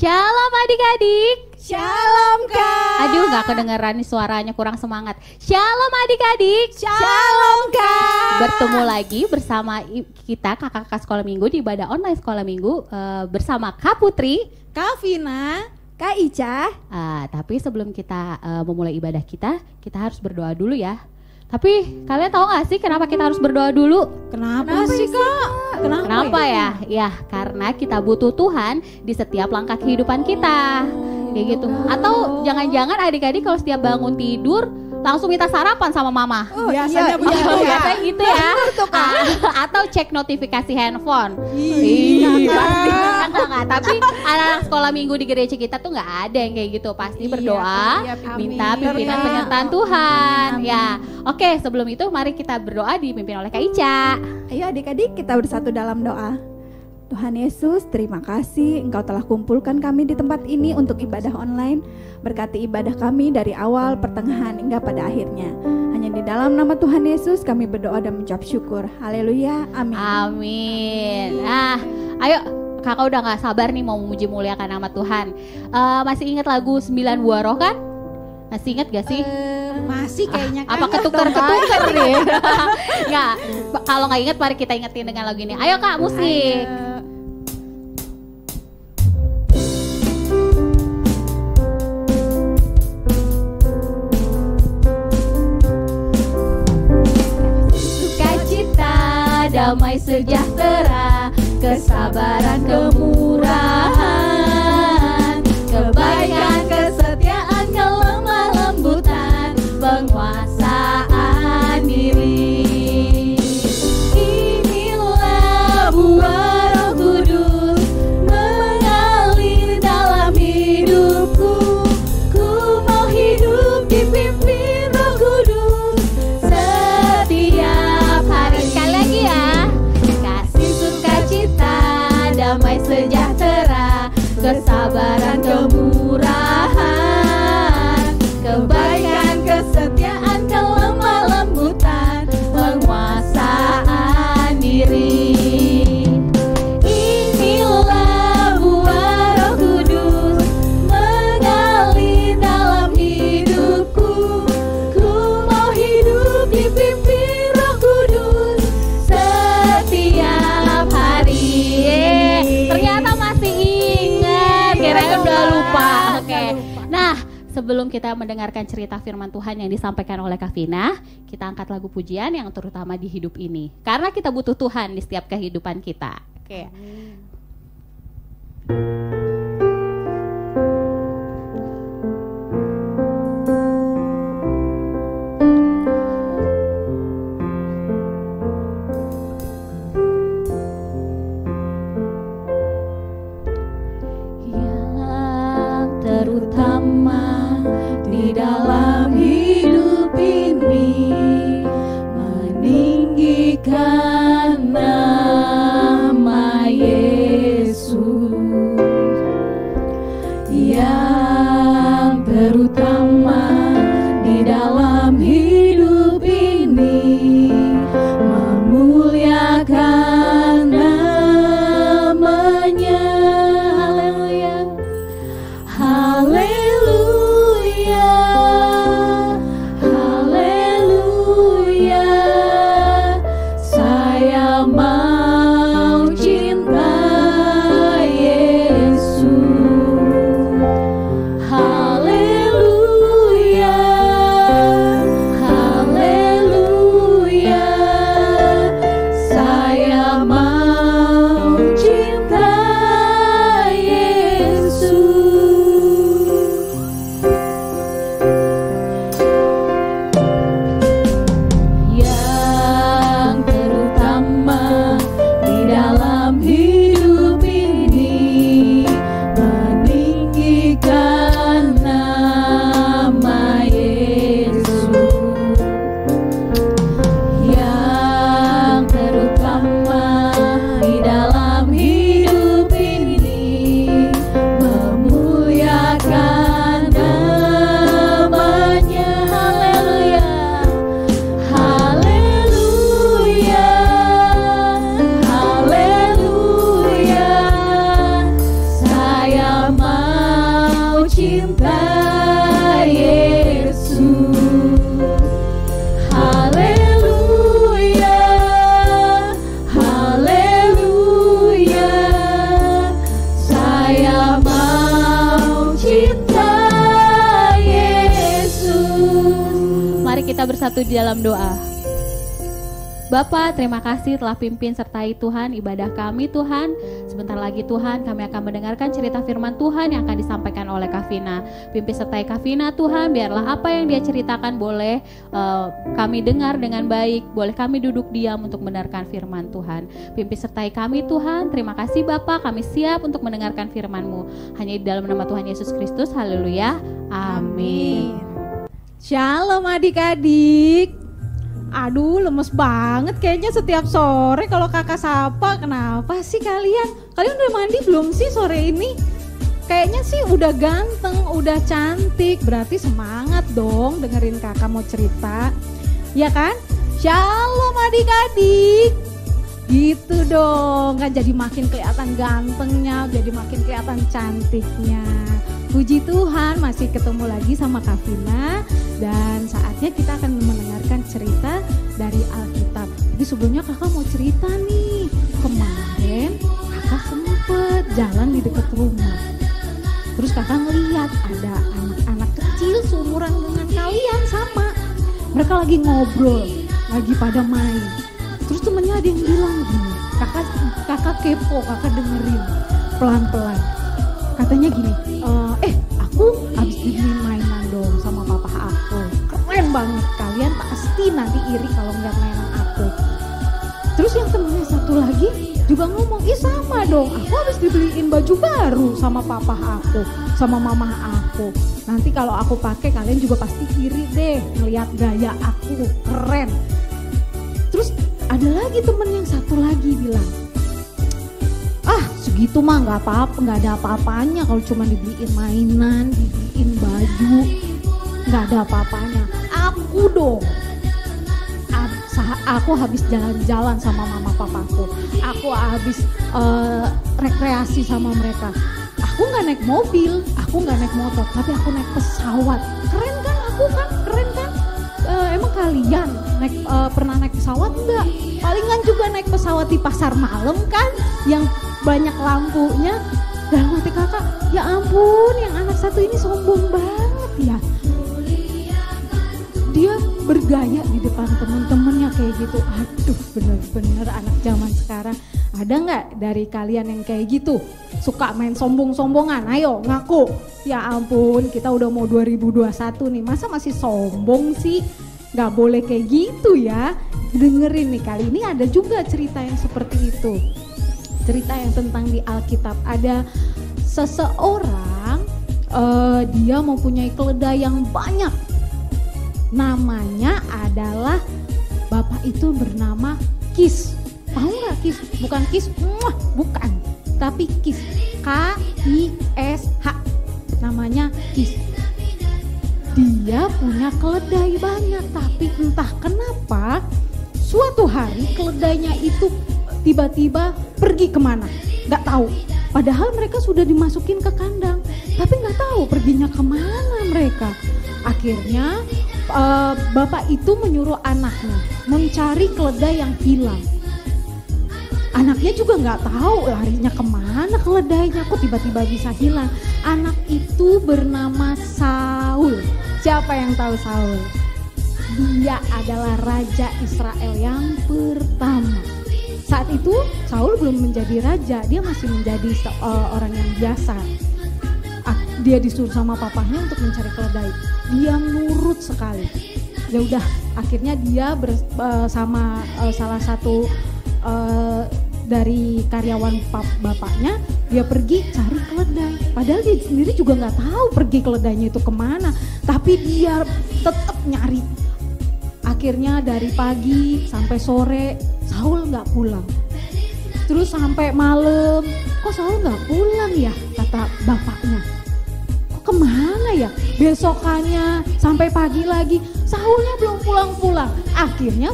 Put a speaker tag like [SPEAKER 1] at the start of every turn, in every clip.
[SPEAKER 1] Shalom adik-adik.
[SPEAKER 2] Shalom Kak.
[SPEAKER 1] Aduh gak kedengeran nih suaranya, kurang semangat. Shalom adik-adik.
[SPEAKER 2] Shalom Kak.
[SPEAKER 1] Bertemu lagi bersama kita kakak-kakak sekolah minggu di ibadah online sekolah minggu bersama Kak Putri,
[SPEAKER 2] Kak Vina, Kak Ica.
[SPEAKER 1] Tapi sebelum kita memulai ibadah kita harus berdoa dulu ya. Tapi kalian tahu gak sih kenapa kita harus berdoa dulu?
[SPEAKER 2] Kenapa sih Kak?
[SPEAKER 1] Kenapa ya? Ya karena kita butuh Tuhan di setiap langkah kehidupan kita. Kayak gitu. Atau jangan-jangan adik-adik kalau setiap bangun tidur langsung minta sarapan sama mama.
[SPEAKER 2] Biasanya begitu ya.
[SPEAKER 1] Biasanya gitu ya. Atau cek notifikasi handphone.
[SPEAKER 2] Iya,
[SPEAKER 1] Pasti enggak. Tapi anak-anak sekolah minggu di gereja kita tuh nggak ada yang kayak gitu. Pasti berdoa, minta pimpinan penyertaan Tuhan. Ya, oke. Sebelum itu mari kita berdoa dipimpin oleh Kak Ica.
[SPEAKER 2] Ayo adik-adik kita bersatu dalam doa. Tuhan Yesus, terima kasih Engkau telah kumpulkan kami di tempat ini untuk ibadah online. Berkati ibadah kami dari awal, pertengahan, hingga pada akhirnya. Hanya di dalam nama Tuhan Yesus kami berdoa dan mengucap syukur. Haleluya, amin.
[SPEAKER 1] Amin. Ayo kakak udah gak sabar nih mau memuji muliakan nama Tuhan. Masih ingat lagu 9 buah roh kan? Masih ingat gak sih?
[SPEAKER 2] Masih kayaknya
[SPEAKER 1] apa ketukar-ketukar nih? Nggak, kalau nggak ingat mari kita ingetin dengan lagu ini. Ayo Kak, musik. Sukacita, damai sejahtera, kesabaran, kemurahan, kebaikan, kesetiaan, kelemah lembutan, penguasaan diri. Inilah buah Roh Kudus mengalir dalam hidupku. Ku mau hidup dipimpin Roh Kudus setiap hari. Sekali lagi ya. Kasih, sukacita, damai sejahtera, kesabaran, kemurahan, kebaikan, kesetiaan, kelemah lembutan, penguasaan diri. Inilah buah Roh Kudus mengalir dalam hidupku. Ku mau hidup dipimpin Roh Kudus setiap hari. Ternyata masih ingat, kirain udah lupa. Oke. Nah, sebelum kita mendengarkan cerita firman Tuhan yang disampaikan oleh Kak Vina, kita angkat lagu pujian yang terutama di hidup ini. Karena kita butuh Tuhan di setiap kehidupan kita. Oke. Yang terutama di dalam hidup ini, meninggikan nama Yesus. kita bersatu di dalam doa. Bapa, terima kasih telah pimpin sertai Tuhan ibadah kami Tuhan. Sebentar lagi Tuhan kami akan mendengarkan cerita firman Tuhan yang akan disampaikan oleh Kavina. Pimpin sertai Kavina Tuhan, biarlah apa yang dia ceritakan boleh kami dengar dengan baik. Boleh kami duduk diam untuk mendengarkan firman Tuhan. Pimpin sertai kami Tuhan, terima kasih Bapa, kami siap untuk mendengarkan firman-Mu. Hanya di dalam nama Tuhan Yesus Kristus, haleluya, amin.
[SPEAKER 3] Shalom adik-adik. Aduh, lemes banget kayaknya setiap sore kalau kakak sapa. Kenapa sih kalian? Kalian udah mandi belum sih sore ini? Kayaknya sih udah ganteng, udah cantik. Berarti semangat dong dengerin kakak mau cerita. Ya kan? Shalom adik-adik. Gitu dong, kan jadi makin kelihatan gantengnya, jadi makin kelihatan cantiknya. Puji Tuhan masih ketemu lagi sama Kavina dan saatnya kita akan mendengarkan cerita dari Alkitab. Jadi sebelumnya kakak mau cerita nih, kemarin kakak sempet jalan di dekat rumah. Terus kakak ngeliat ada anak-anak kecil seumuran dengan kalian sama. Mereka lagi ngobrol, lagi pada main. Terus temennya ada yang bilang gini, kakak kepo, kakak dengerin pelan-pelan. Katanya gini, aku habis dibeliin mainan dong sama papa aku. Keren banget, kalian pasti nanti iri kalau ngeliat mainan aku. Terus yang temennya satu lagi juga ngomong, sama dong, aku habis dibeliin baju baru sama papa aku, sama mama aku. Nanti kalau aku pakai kalian juga pasti iri deh ngeliat gaya aku, keren. Terus ada lagi temen yang satu lagi bilang, segitu mah nggak apa-apa, nggak ada apa-apanya kalau cuma dibeliin mainan, dibeliin baju, nggak ada apa-apanya. Aku dong, aku habis jalan-jalan sama mama papaku, aku habis rekreasi sama mereka. Aku nggak naik mobil, aku nggak naik motor, tapi aku naik pesawat. Keren kan aku kan, keren kan? Emang kalian pernah naik pesawat enggak? Palingan juga naik pesawat di pasar malam kan, yang banyak lampunya. Dalam hati kakak, ya ampun, yang anak satu ini sombong banget ya. Dia bergaya di depan teman-temannya kayak gitu. Aduh, bener-bener anak zaman sekarang. Ada nggak dari kalian yang kayak gitu? Suka main sombong-sombongan? Ayo ngaku. Ya ampun, kita udah mau 2021 nih, masa masih sombong sih? Nggak boleh kayak gitu ya. Dengerin nih, kali ini ada juga cerita yang seperti itu. Cerita yang tentang di Alkitab. Ada seseorang, dia mempunyai keledai yang banyak. Namanya adalah bapak itu bernama Kis. Tahu nggak Kis? Bukan Kis, bukan. Tapi Kis, K-I-S-H. Namanya Kis. Dia punya keledai banyak, tapi entah kenapa suatu hari keledainya itu tiba-tiba pergi kemana, nggak tahu. Padahal mereka sudah dimasukin ke kandang, tapi nggak tahu perginya kemana mereka. Akhirnya bapak itu menyuruh anaknya mencari keledai yang hilang. Anaknya juga nggak tahu larinya kemana keledainya, kok tiba-tiba bisa hilang. Anak itu bernama Saul. Siapa yang tahu Saul? Dia adalah raja Israel yang pertama. Saat itu Saul belum menjadi raja, dia masih menjadi orang yang biasa. Dia disuruh sama papahnya untuk mencari keledai. Dia nurut sekali. Ya udah, akhirnya dia bersama salah satu dari karyawan bapaknya, dia pergi cari keledai. Padahal dia sendiri juga nggak tahu pergi keledainya itu kemana, tapi dia tetap nyari. Akhirnya dari pagi sampai sore Saul nggak pulang. Terus sampai malam, kok Saul nggak pulang ya, kata bapaknya. Kok kemana ya? Besokannya sampai pagi lagi Saulnya belum pulang-pulang. Akhirnya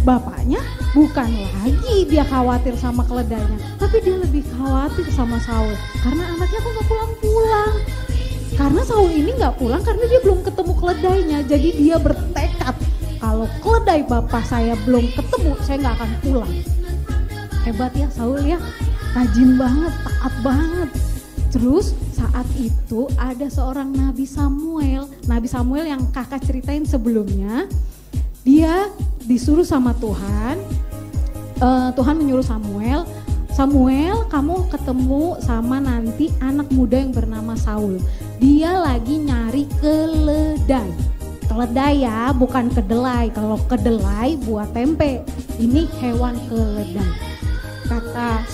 [SPEAKER 3] bapaknya bukan lagi dia khawatir sama keledainya, tapi dia lebih khawatir sama Saul karena anaknya kok nggak pulang-pulang. Karena Saul ini nggak pulang karena dia belum ketemu keledainya. Jadi dia bertekad, kalau keledai bapak saya belum ketemu, saya nggak akan pulang. Hebat ya Saul ya, rajin banget, taat banget. Terus saat itu ada seorang Nabi Samuel yang kakak ceritain sebelumnya. Dia disuruh sama Tuhan, Tuhan menyuruh Samuel, kamu ketemu sama nanti anak muda yang bernama Saul. Dia lagi nyari keledai. Keledai ya, bukan kedelai. Kalau kedelai buat tempe, ini hewan keledai. Kata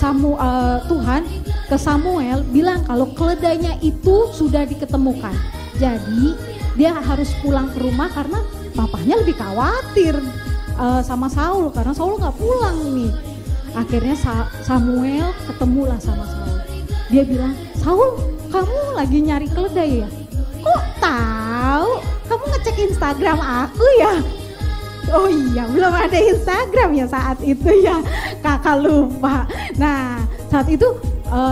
[SPEAKER 3] Tuhan ke Samuel bilang kalau keledainya itu sudah diketemukan. Jadi dia harus pulang ke rumah karena papahnya lebih khawatir sama Saul karena Saul nggak pulang nih. Akhirnya Samuel ketemulah sama Saul. Dia bilang, Saul, kamu lagi nyari keledai ya? Kok tahu? Kamu ngecek Instagram aku ya? Oh iya, belum ada Instagram ya saat itu ya, kakak lupa. Nah saat itu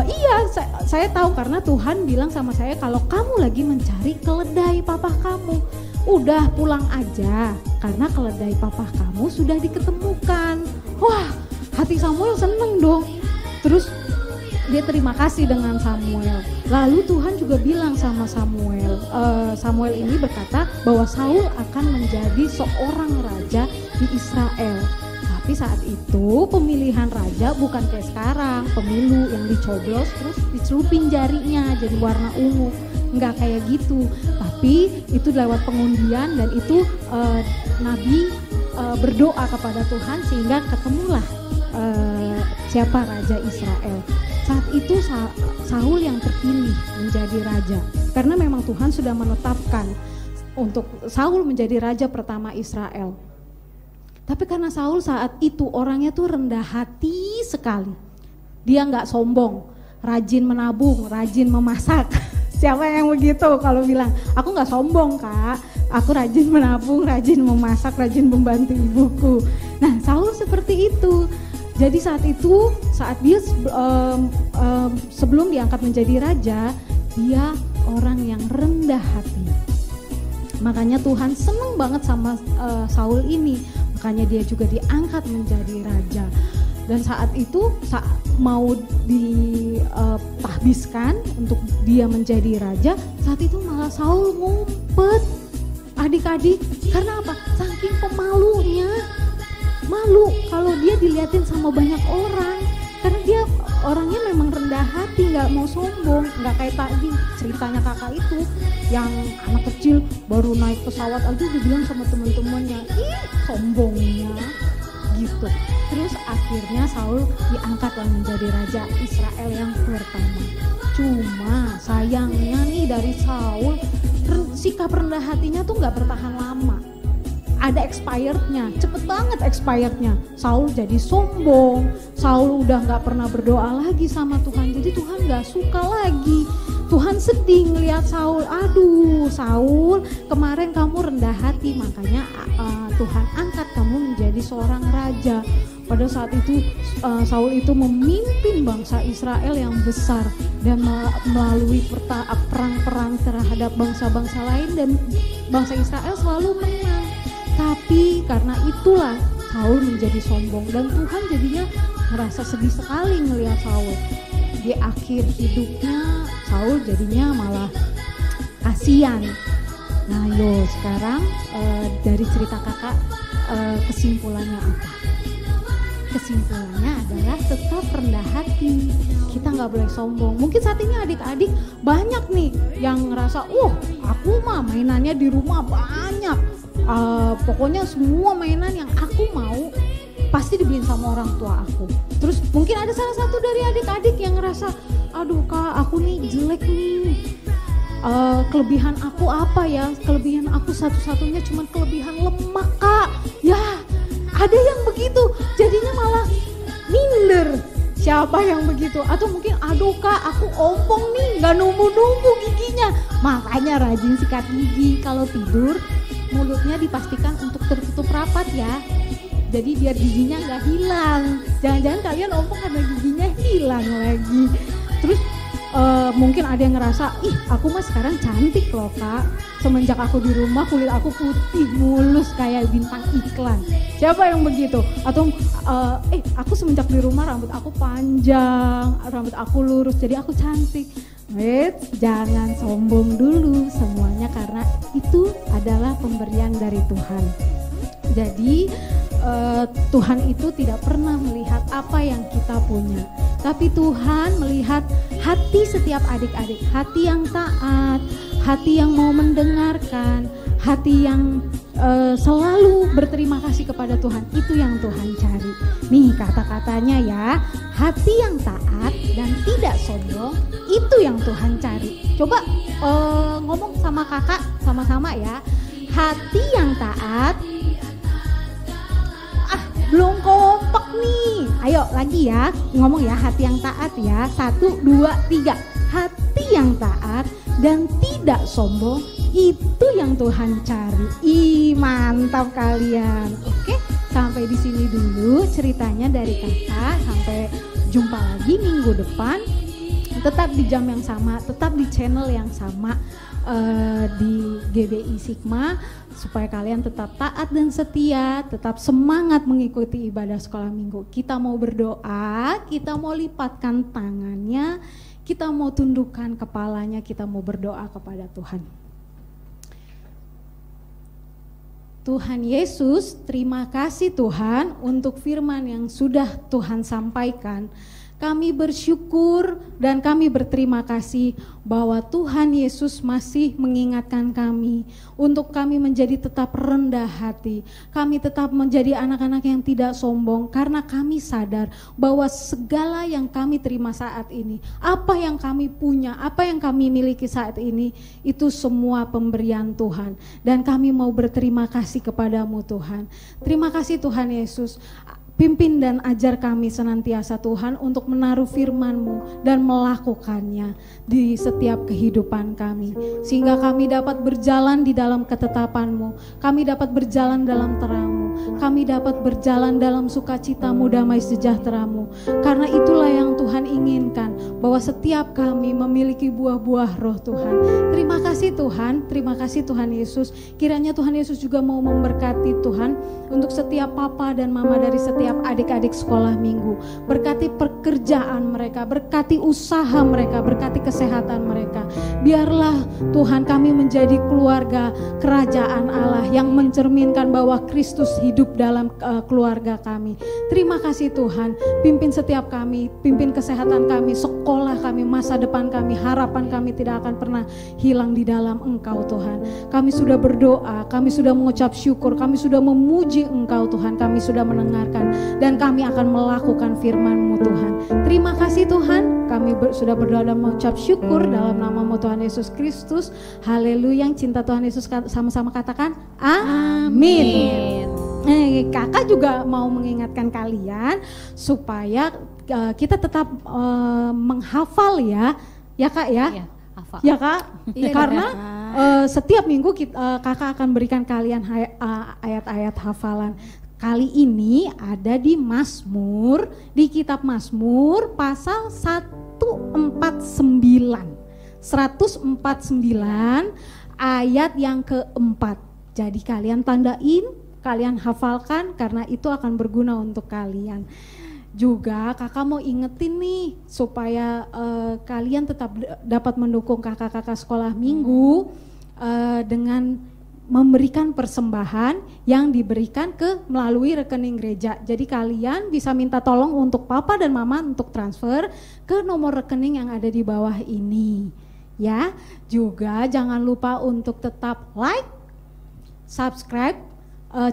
[SPEAKER 3] iya saya tahu karena Tuhan bilang sama saya kalau kamu lagi mencari keledai papa kamu. Udah pulang aja karena keledai papa kamu sudah diketemukan. Wah, hati Samuel seneng dong. Terus dia terima kasih dengan Samuel. Lalu Tuhan juga bilang sama Samuel, Samuel ini berkata bahwa Saul akan menjadi seorang raja di Israel. Tapi saat itu pemilihan raja bukan kayak sekarang, pemilu yang dicoblos terus dicelupin jarinya jadi warna ungu. Enggak kayak gitu, tapi itu lewat pengundian dan itu Nabi berdoa kepada Tuhan sehingga ketemulah siapa raja Israel. Saat itu Saul yang terpilih menjadi raja karena memang Tuhan sudah menetapkan untuk Saul menjadi raja pertama Israel. Tapi karena Saul saat itu orangnya tuh rendah hati sekali, dia nggak sombong, rajin menabung, rajin memasak. Siapa yang begitu kalau bilang, aku gak sombong kak, aku rajin menabung, rajin memasak, rajin membantu ibuku. Nah Saul seperti itu. Jadi saat itu, saat dia sebelum diangkat menjadi raja, dia orang yang rendah hati. Makanya Tuhan senang banget sama Saul ini, makanya dia juga diangkat menjadi raja. Dan saat itu mau ditahbiskan untuk dia menjadi raja, saat itu malah Saul ngumpet adik-adik. Karena apa? Saking pemalunya, malu kalau dia dilihatin sama banyak orang. Karena dia orangnya memang rendah hati, gak mau sombong. Gak kayak tadi ceritanya kakak itu yang anak kecil baru naik pesawat aja dibilang sama teman-temannya, ih sombongnya gitu. Terus akhirnya Saul diangkatlah menjadi raja Israel yang pertama. Cuma sayangnya nih dari Saul, sikap rendah hatinya tuh gak bertahan lama. Ada expirednya, cepet banget expirednya. Saul jadi sombong, Saul udah gak pernah berdoa lagi sama Tuhan. Jadi Tuhan gak suka lagi. Tuhan sedih ngelihat Saul, aduh Saul kemarin kamu rendah hati, makanya Tuhan angkat kamu menjadi seorang raja. Pada saat itu Saul itu memimpin bangsa Israel yang besar dan melalui perang-perang terhadap bangsa-bangsa lain dan bangsa Israel selalu menang. Tapi karena itulah Saul menjadi sombong dan Tuhan jadinya merasa sedih sekali ngelihat Saul. Di akhir hidupnya Saul jadinya malah kasihan. Nah sekarang dari cerita kakak kesimpulannya apa? Kesimpulannya adalah tetap rendah hati. Kita nggak boleh sombong. Mungkin saat ini adik-adik banyak nih yang ngerasa, aku mah mainannya di rumah banyak. Pokoknya semua mainan yang aku mau pasti dibeliin sama orang tua aku. Terus mungkin ada salah satu dari adik-adik yang ngerasa, aduh kak aku nih jelek nih. Kelebihan aku apa ya? Kelebihan aku satu-satunya cuma kelebihan lemak kak. Ya ada yang begitu, jadinya malah minder. Siapa yang begitu? Atau mungkin aduh kak aku ompong nih, gak numbu-numbu giginya. Makanya rajin sikat gigi, kalau tidur mulutnya dipastikan untuk tertutup rapat ya. Jadi biar giginya gak hilang. Jangan-jangan kalian ompong karena giginya hilang lagi. Terus mungkin ada yang ngerasa, aku mah sekarang cantik loh kak. Semenjak aku di rumah kulit aku putih mulus kayak bintang iklan. Siapa yang begitu? Atau aku semenjak di rumah rambut aku panjang, rambut aku lurus jadi aku cantik. Jangan sombong dulu, semuanya karena itu adalah pemberian dari Tuhan. Jadi Tuhan itu tidak pernah melihat apa yang kita punya, tapi Tuhan melihat hati setiap adik-adik, hati yang taat, hati yang mau mendengarkan, hati yang selalu berterima kasih kepada Tuhan. Itu yang Tuhan cari. Nih kata-katanya ya, hati yang taat dan tidak sombong, itu yang Tuhan cari. Coba ngomong sama kakak sama-sama ya. Hati yang taat. Belum kompak nih. Ayo lagi ya, ngomong ya, hati yang taat ya. 1, 2, 3. Hati yang taat dan tidak sombong, itu yang Tuhan cari. Ih, mantap kalian. Oke, sampai di sini dulu ceritanya dari kakak. Sampai jumpa lagi minggu depan. Tetap di jam yang sama, tetap di channel yang sama, di GBI Sigma, supaya kalian tetap taat dan setia, tetap semangat mengikuti ibadah sekolah minggu. Kita mau berdoa, kita mau lipatkan tangannya, kita mau tundukkan kepalanya, kita mau berdoa kepada Tuhan. Tuhan Yesus, terima kasih Tuhan untuk firman yang sudah Tuhan sampaikan. Kami bersyukur dan kami berterima kasih bahwa Tuhan Yesus masih mengingatkan kami untuk kami menjadi tetap rendah hati. Kami tetap menjadi anak-anak yang tidak sombong karena kami sadar bahwa segala yang kami terima saat ini, apa yang kami punya, apa yang kami miliki saat ini, itu semua pemberian Tuhan. Dan kami mau berterima kasih kepadamu Tuhan. Terima kasih Tuhan Yesus. Pimpin dan ajar kami senantiasa Tuhan untuk menaruh firman-Mu dan melakukannya di setiap kehidupan kami. Sehingga kami dapat berjalan di dalam ketetapan-Mu, kami dapat berjalan dalam terang-Mu, kami dapat berjalan dalam sukacita-Mu, damai sejahtera-Mu. Karena itulah yang Tuhan inginkan, bahwa setiap kami memiliki buah-buah roh Tuhan. Terima kasih Tuhan, terima kasih Tuhan Yesus. Kiranya Tuhan Yesus juga mau memberkati Tuhan untuk setiap papa dan mama dari setiap adik-adik sekolah minggu. Berkati pekerjaan mereka, berkati usaha mereka, berkati kesehatan mereka. Biarlah Tuhan kami menjadi keluarga kerajaan Allah yang mencerminkan bahwa Kristus hidup dalam keluarga kami. Terima kasih Tuhan, pimpin setiap kami, pimpin kesehatan kami, sekolah kami, masa depan kami, harapan kami tidak akan pernah hilang di dalam Engkau Tuhan. Kami sudah berdoa, kami sudah mengucap syukur, kami sudah memuji Engkau Tuhan, kami sudah mendengarkan dan kami akan melakukan firman-Mu Tuhan. Terima kasih Tuhan, kami sudah berdoa dan mengucap syukur dalam nama-Mu Tuhan Yesus Kristus. Haleluya. Yang cinta Tuhan Yesus sama-sama katakan amin. Kakak juga mau mengingatkan kalian supaya kita tetap menghafal ya Kak ya. Iya, hafal. Ya Kak, iya, karena setiap minggu kakak akan berikan kalian ayat-ayat hafalan. Kali ini ada di Mazmur, di kitab Mazmur pasal 149 ayat yang keempat. Jadi kalian tandain, kalian hafalkan karena itu akan berguna untuk kalian. Juga kakak mau ingetin nih supaya kalian tetap dapat mendukung kakak-kakak sekolah minggu dengan memberikan persembahan yang diberikan melalui rekening gereja. Jadi kalian bisa minta tolong untuk papa dan mama untuk transfer ke nomor rekening yang ada di bawah ini. Ya, juga jangan lupa untuk tetap like, subscribe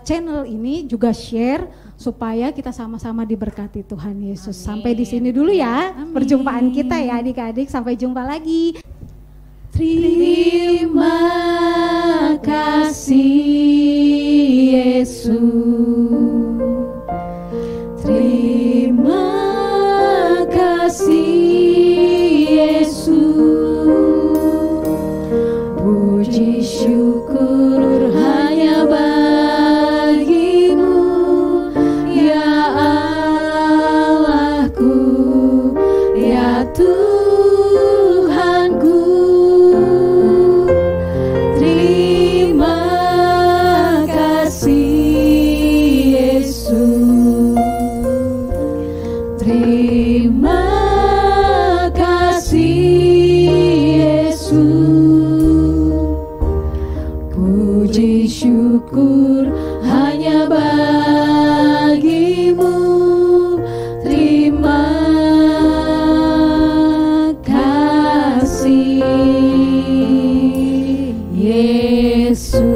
[SPEAKER 3] channel ini, juga share supaya kita sama-sama diberkati Tuhan Yesus. Amin. Sampai di sini dulu ya. Amin. Perjumpaan kita ya adik-adik, sampai jumpa lagi. Terima kasih Yesus. Terima kasih Yesus. Puji syukur hanya bagimu ya Allahku, ya Tuhanku. Terima kasih
[SPEAKER 4] Puji syukur hanya bagimu. Terima kasih Yesus.